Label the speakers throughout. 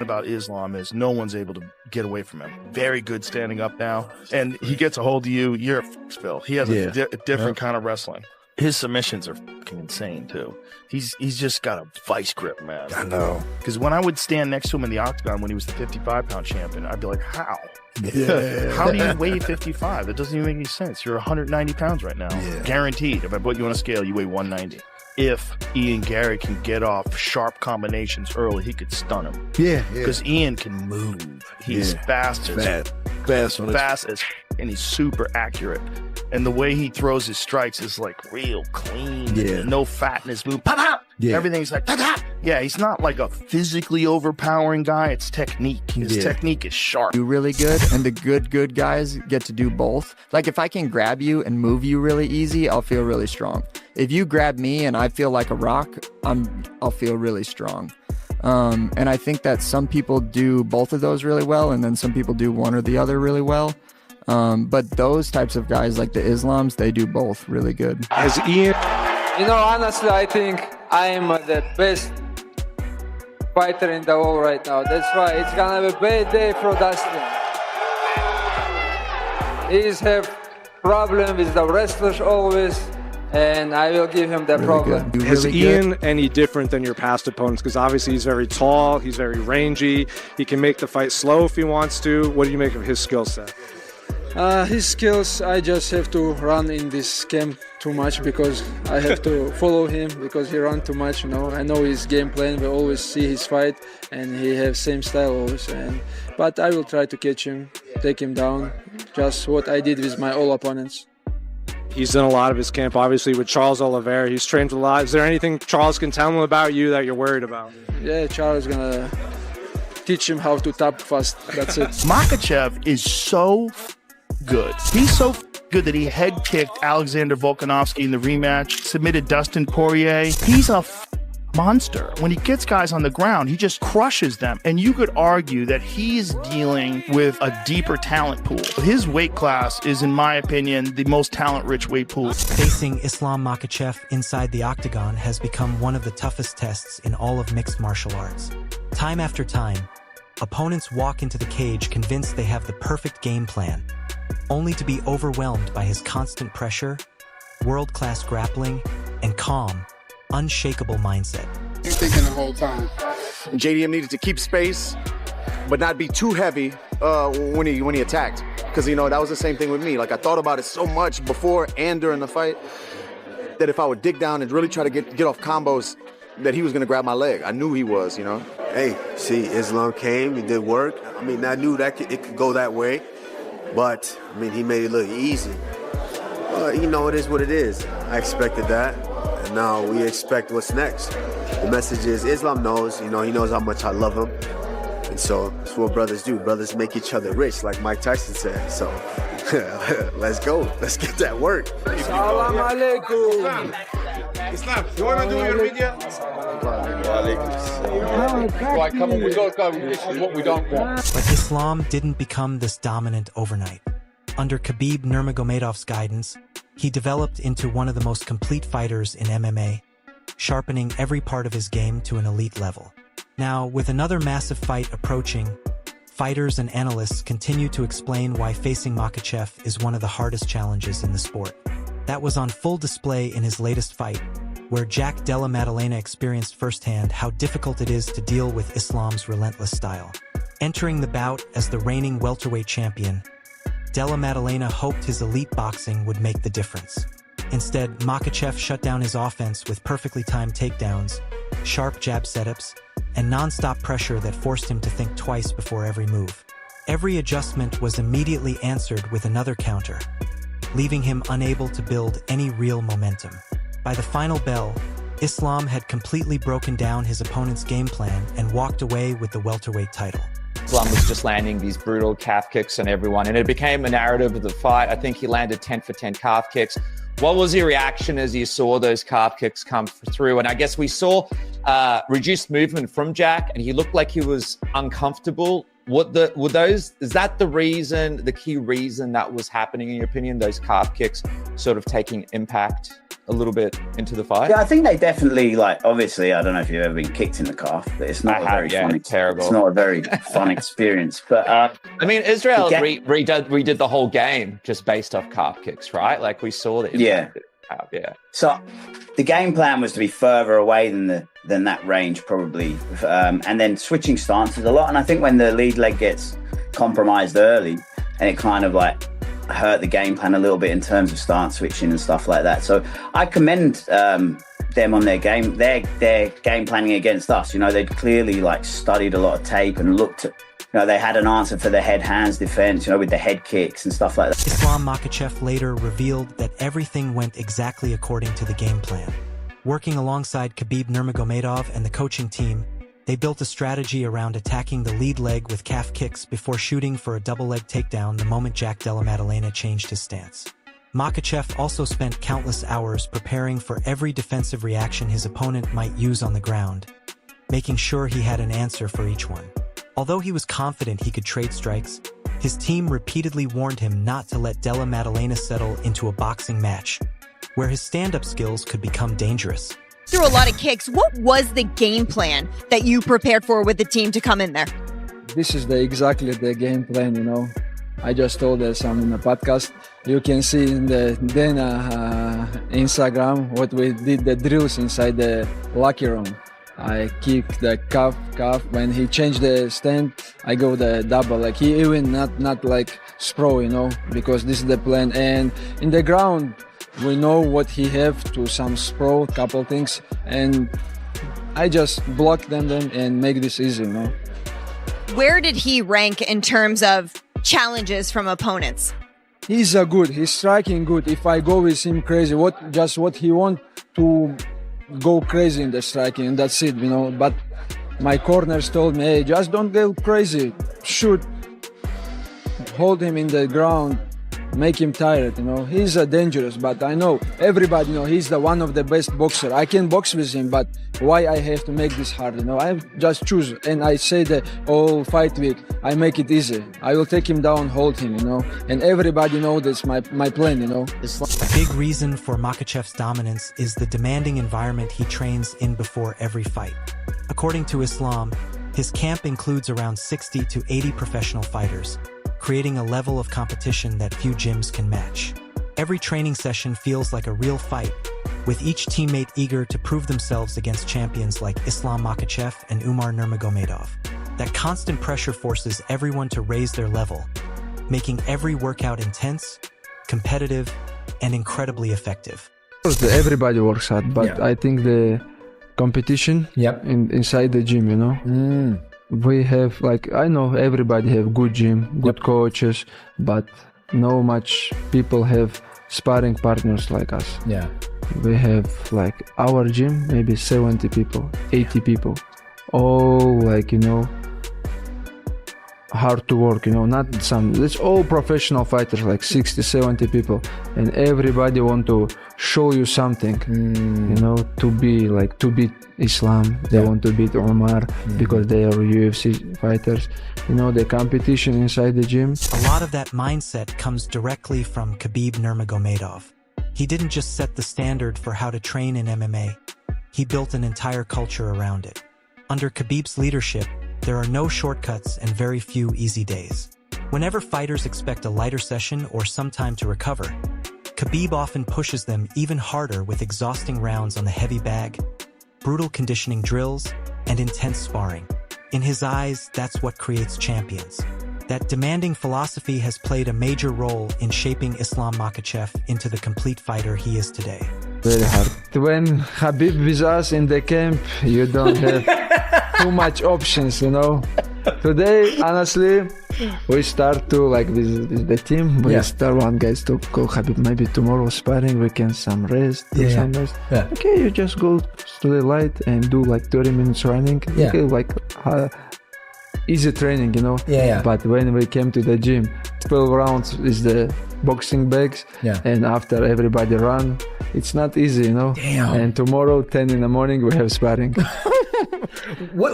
Speaker 1: about Islam is no one's able to get away from him. Very good standing up now. And he gets a hold of you, you're a spill. He has a different kind of wrestling. His submissions are fucking insane, too. He's just got a vice grip, man.
Speaker 2: I know.
Speaker 1: Because when I would stand next to him in the octagon when he was the 55-pound champion, I'd be like, how?
Speaker 2: Yeah.
Speaker 1: How do you weigh 55? That doesn't even make any sense. You're 190 pounds right now.
Speaker 2: Yeah.
Speaker 1: Guaranteed. If I put you on a scale, you weigh 190. If Ian Garry can get off sharp combinations early, he could stun him.
Speaker 2: Yeah.
Speaker 1: Because Ian can move. He's fast as and he's super accurate. And the way he throws his strikes is like real clean.
Speaker 2: Yeah.
Speaker 1: No fat in his move. Pop, pop.
Speaker 2: Yeah.
Speaker 1: Everything's like, pop, pop. Yeah, he's not like a physically overpowering guy. It's technique. His technique is sharp.
Speaker 3: Do really good, and the good guys get to do both. Like if I can grab you and move you really easy, I'll feel really strong. If you grab me and I feel like a rock, I'll feel really strong. And I think that some people do both of those really well, and then some people do one or the other really well. But those types of guys, like the Islams, they do both really good.
Speaker 4: As Ian,
Speaker 5: you know, honestly, I think I am the best fighter in the world right now. That's why it's gonna be a bad day for Dustin. He's have problem with the wrestlers always, and I will give him the problem.
Speaker 4: Is Ian any different than your past opponents? Because obviously he's very tall, he's very rangy, he can make the fight slow if he wants to. What do you make of his skill set?
Speaker 6: His skills, I just have to run in this camp too much because I have to follow him because he runs too much. You know, I know his game plan. We always see his fight, and he has same style always. But I will try to catch him, take him down. Just what I did with my all opponents.
Speaker 4: He's done a lot of his camp, obviously, with Charles Oliveira. He's trained a lot. Is there anything Charles can tell him about you that you're worried about?
Speaker 6: Yeah, Charles is gonna teach him how to tap fast. That's it.
Speaker 1: Makhachev is so good. He's so good that he head kicked Alexander Volkanovski in the rematch, submitted Dustin Poirier. He's a monster. When he gets guys on the ground, he just crushes them. And you could argue that he's dealing with a deeper talent pool. His weight class is, in my opinion, the most talent-rich weight pool.
Speaker 7: Facing Islam Makhachev inside the octagon has become one of the toughest tests in all of mixed martial arts. Time after time, opponents walk into the cage convinced they have the perfect game plan, only to be overwhelmed by his constant pressure, world-class grappling, and calm, unshakable mindset.
Speaker 8: You're thinking the whole time.
Speaker 9: JDM needed to keep space, but not be too heavy when he attacked. Because, you know, that was the same thing with me. Like, I thought about it so much before and during the fight that if I would dig down and really try to get off combos, that he was going to grab my leg. I knew he was, you know.
Speaker 10: Hey, see, Islam came, he did work. I mean, I knew that it could go that way. But, I mean, he made it look easy. You know, it is what it is. I expected that, and now we expect what's next. The message is Islam knows, you know, he knows how much I love him. And so that's what brothers do. Brothers make each other rich, like Mike Tyson said. So let's go. Let's get that work.
Speaker 5: Salam alaikum.
Speaker 8: Islam, you want to do your video? Right, come on, we got to go. This is what we don't want.
Speaker 7: But Islam didn't become this dominant overnight. Under Khabib Nurmagomedov's guidance, he developed into one of the most complete fighters in MMA, sharpening every part of his game to an elite level. Now, with another massive fight approaching, fighters and analysts continue to explain why facing Makhachev is one of the hardest challenges in the sport. That was on full display in his latest fight, where Jack Della Maddalena experienced firsthand how difficult it is to deal with Islam's relentless style. Entering the bout as the reigning welterweight champion, Della Maddalena hoped his elite boxing would make the difference. Instead, Makhachev shut down his offense with perfectly timed takedowns, sharp jab setups, and non-stop pressure that forced him to think twice before every move. Every adjustment was immediately answered with another counter, leaving him unable to build any real momentum. By the final bell, Islam had completely broken down his opponent's game plan and walked away with the welterweight title.
Speaker 11: Islam was just landing these brutal calf kicks on everyone, and it became a narrative of the fight. I think he landed 10 for 10 calf kicks. What was your reaction as you saw those calf kicks come through? And I guess we saw reduced movement from Jack, and he looked like he was uncomfortable. Is that the key reason that was happening in your opinion, those calf kicks sort of taking impact a little bit into the fight?
Speaker 2: Yeah, I think they definitely, like, obviously, I don't know if you've ever been kicked in the calf, but it's not
Speaker 11: terrible.
Speaker 2: It's not a very fun experience. But
Speaker 11: I mean, Israel redid the whole game just based off calf kicks, right? Like we saw that.
Speaker 2: Yeah. So the game plan was to be further away than that range, probably, and then switching stances a lot. And I think when the lead leg gets compromised early, and it kind of like hurt the game plan a little bit in terms of stance switching and stuff like that. So I commend them on their game planning against us. You know, they'd clearly like studied a lot of tape and looked at, you know, they had an answer for the head-hands defense, you know, with the head kicks and stuff like that.
Speaker 7: Islam Makhachev later revealed that everything went exactly according to the game plan. Working alongside Khabib Nurmagomedov and the coaching team, they built a strategy around attacking the lead leg with calf kicks before shooting for a double leg takedown the moment Jack Della Maddalena changed his stance. Makhachev also spent countless hours preparing for every defensive reaction his opponent might use on the ground, making sure he had an answer for each one. Although he was confident he could trade strikes, his team repeatedly warned him not to let Della Maddalena settle into a boxing match, where his stand-up skills could become dangerous.
Speaker 12: Through a lot of kicks, what was the game plan that you prepared for with the team to come in there?
Speaker 6: This is exactly the game plan, you know. I just told some in the podcast. You can see in the Instagram what we did, the drills inside the locker room. I kick the calf. When he changed the stand, I go the double. Like he even not like sprawl, you know, because this is the plan. And in the ground, we know what he have to some sprawl, couple things, and I just block them and make this easy, you know.
Speaker 12: Where did he rank in terms of challenges from opponents?
Speaker 6: He's good. He's striking good. If I go with him crazy, what he want to go crazy in the striking, and that's it, you know. But my corners told me, hey, just don't go crazy. Shoot. Hold him in the ground. Make him tired, you know. He's dangerous, but I know everybody, you know, he's the one of the best boxer. I can box with him, but why I have to make this hard, you know? I just choose, and I say that all fight week, I make it easy. I will take him down, hold him, you know. And everybody know this my plan, you know.
Speaker 7: A big reason for Makhachev's dominance is the demanding environment he trains in before every fight. According to Islam, his camp includes around 60 to 80 professional fighters, creating a level of competition that few gyms can match. Every training session feels like a real fight, with each teammate eager to prove themselves against champions like Islam Makhachev and Umar Nurmagomedov. That constant pressure forces everyone to raise their level, making every workout intense, competitive, and incredibly effective.
Speaker 6: Everybody works hard, but I think the competition inside the gym, you know. We have, like, I know everybody have good gym, good coaches, but no much people have sparring partners like us.
Speaker 13: Yeah.
Speaker 6: We have, like, our gym, maybe 70 people, 80 people, all, like, you know, hard to work, you know, not some, it's all professional fighters, like 60, 70 people, and everybody want to show you something, you know, to beat Islam, they want to beat Umar because they are UFC fighters, you know, the competition inside the gym.
Speaker 7: A lot of that mindset comes directly from Khabib Nurmagomedov. He didn't just set the standard for how to train in MMA, he built an entire culture around it. Under Khabib's leadership, there are no shortcuts and very few easy days. Whenever fighters expect a lighter session or some time to recover, Khabib often pushes them even harder with exhausting rounds on the heavy bag, brutal conditioning drills, and intense sparring. In his eyes, that's what creates champions. That demanding philosophy has played a major role in shaping Islam Makhachev into the complete fighter he is today.
Speaker 6: Very hard. When Khabib with us in the camp, you don't have too much options, you know. Today, honestly, we start to, like, with the team, we start one guys to go, Khabib, maybe tomorrow sparring, we can some rest, some rest. Okay, you just go to the light and do like 30 minutes running. Okay, like easy training, you know. But when we came to the gym, 12 rounds is the boxing bags, and after everybody run, it's not easy, you know. And tomorrow, 10 in the morning, we have sparring.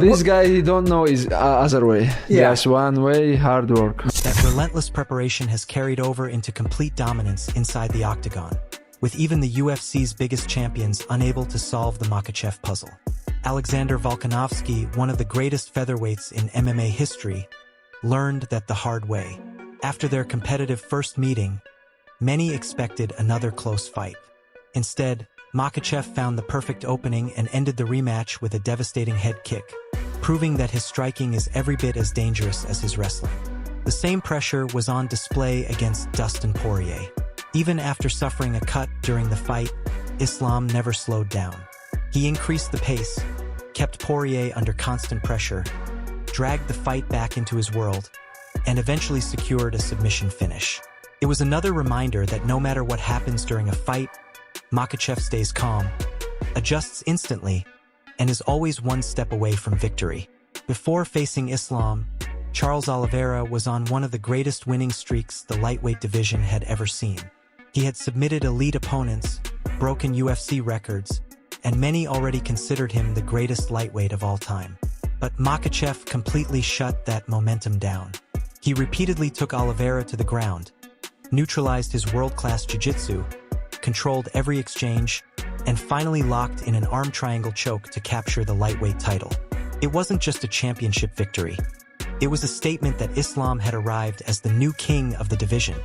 Speaker 6: This guy, he don't know his other way. Just one way, hard work.
Speaker 7: That relentless preparation has carried over into complete dominance inside the octagon. with even the UFC's biggest champions unable to solve the Makhachev puzzle. Alexander Volkanovski, one of the greatest featherweights in MMA history, learned that the hard way. After their competitive first meeting, many expected another close fight. Instead, Makhachev found the perfect opening and ended the rematch with a devastating head kick, proving that his striking is every bit as dangerous as his wrestling. The same pressure was on display against Dustin Poirier. Even after suffering a cut during the fight, Islam never slowed down. He increased the pace, kept Poirier under constant pressure, dragged the fight back into his world, and eventually secured a submission finish. It was another reminder that no matter what happens during a fight, Makhachev stays calm, adjusts instantly, and is always one step away from victory. Before facing Islam, Charles Oliveira was on one of the greatest winning streaks the lightweight division had ever seen. He had submitted elite opponents, broken UFC records, and many already considered him the greatest lightweight of all time. But Makhachev completely shut that momentum down. He repeatedly took Oliveira to the ground, neutralized his world-class jiu-jitsu, controlled every exchange, and finally locked in an arm triangle choke to capture the lightweight title. It wasn't just a championship victory. It was a statement that Islam had arrived as the new king of the division.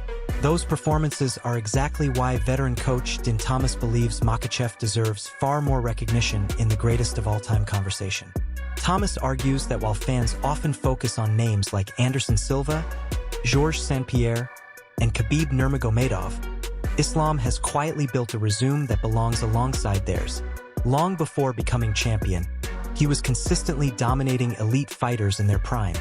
Speaker 7: Those performances are exactly why veteran coach Din Thomas believes Makhachev deserves far more recognition in the greatest of all-time conversation. Thomas argues that while fans often focus on names like Anderson Silva, Georges St-Pierre, and Khabib Nurmagomedov, Islam has quietly built a resume that belongs alongside theirs. Long before becoming champion, he was consistently dominating elite fighters in their prime,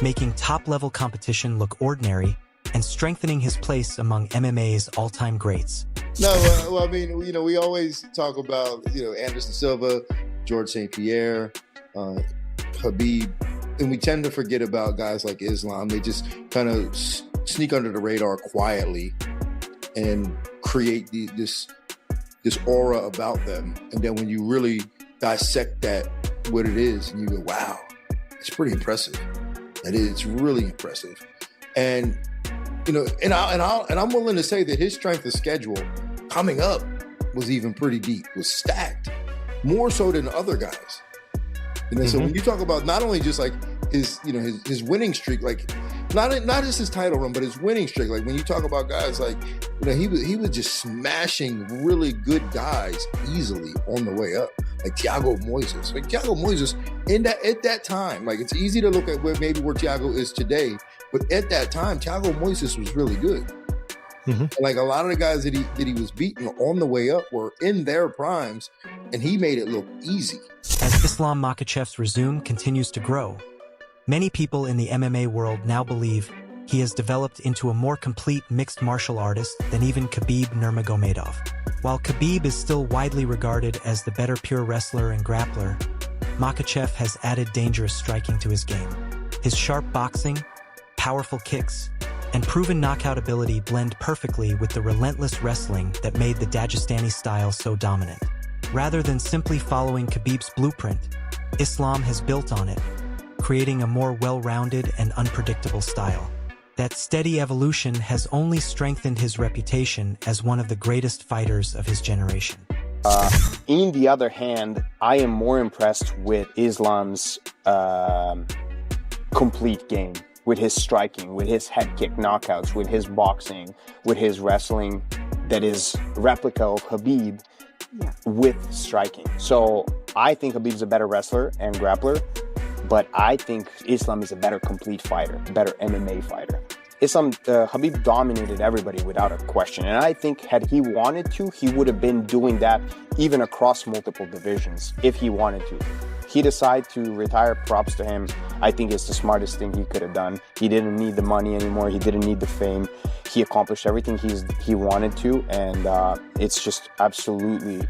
Speaker 7: making top-level competition look ordinary and strengthening his place among MMA's all-time greats.
Speaker 13: No, well, I mean, we always talk about, Anderson Silva, Georges St-Pierre, Khabib, and we tend to forget about guys like Islam. They just kind of sneak under the radar quietly and create this aura about them. And then when you really dissect that, what it is, and you go, wow, it's pretty impressive. It's really impressive. And and I'm willing to say that his strength of schedule coming up was even pretty deep, was stacked, more so than other guys. So when you talk about not only just like his winning streak, like not just his title run, but his winning streak. Like when you talk about guys like, he was just smashing really good guys easily on the way up. Like Thiago Moises. Like Thiago Moises at that time, like it's easy to look at where Thiago is today, but at that time, Thiago Moises was really good. And like a lot of the guys that he was beating on the way up were in their primes, and he made it look easy.
Speaker 7: As Islam Makhachev's resume continues to grow, many people in the MMA world now believe he has developed into a more complete mixed martial artist than even Khabib Nurmagomedov. While Khabib is still widely regarded as the better pure wrestler and grappler, Makhachev has added dangerous striking to his game. His sharp boxing, powerful kicks, and proven knockout ability blend perfectly with the relentless wrestling that made the Dagestani style so dominant. Rather than simply following Khabib's blueprint, Islam has built on it, creating a more well-rounded and unpredictable style. That steady evolution has only strengthened his reputation as one of the greatest fighters of his generation.
Speaker 14: In the other hand, I am more impressed with Islam's complete game, with his striking, with his head kick knockouts, with his boxing, with his wrestling that is replica of Khabib with striking. So I think Khabib's a better wrestler and grappler, but I think Islam is a better complete fighter, a better MMA fighter. Khabib dominated everybody without a question. And I think had he wanted to, he would have been doing that even across multiple divisions if he wanted to. He decided to retire, props to him. I think it's the smartest thing he could have done. He didn't need the money anymore. He didn't need the fame. He accomplished everything he wanted to. And it's just absolutely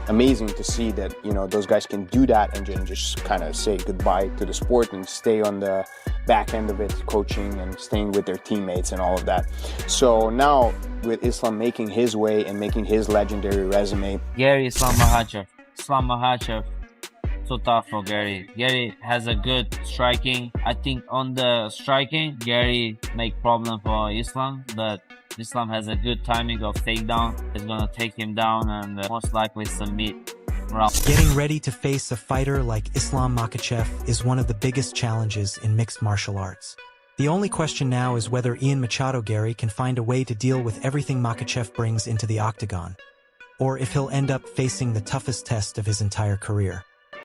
Speaker 14: amazing to see that, those guys can do that and just kind of say goodbye to the sport and stay on the back end of it, coaching and staying with their teammates and all of that. So now with Islam making his way and making his legendary resume.
Speaker 15: Gary, Islam Makhachev, so tough for Gary. Gary has a good striking. I think on the striking, Gary make problem for Islam, but Islam has a good timing of takedown. He's gonna take him down and most likely submit.
Speaker 7: Getting ready to face a fighter like Islam Makhachev is one of the biggest challenges in mixed martial arts. The only question now is whether Machado Garry can find a way to deal with everything Makhachev brings into the octagon, or if he'll end up facing the toughest test of his entire career.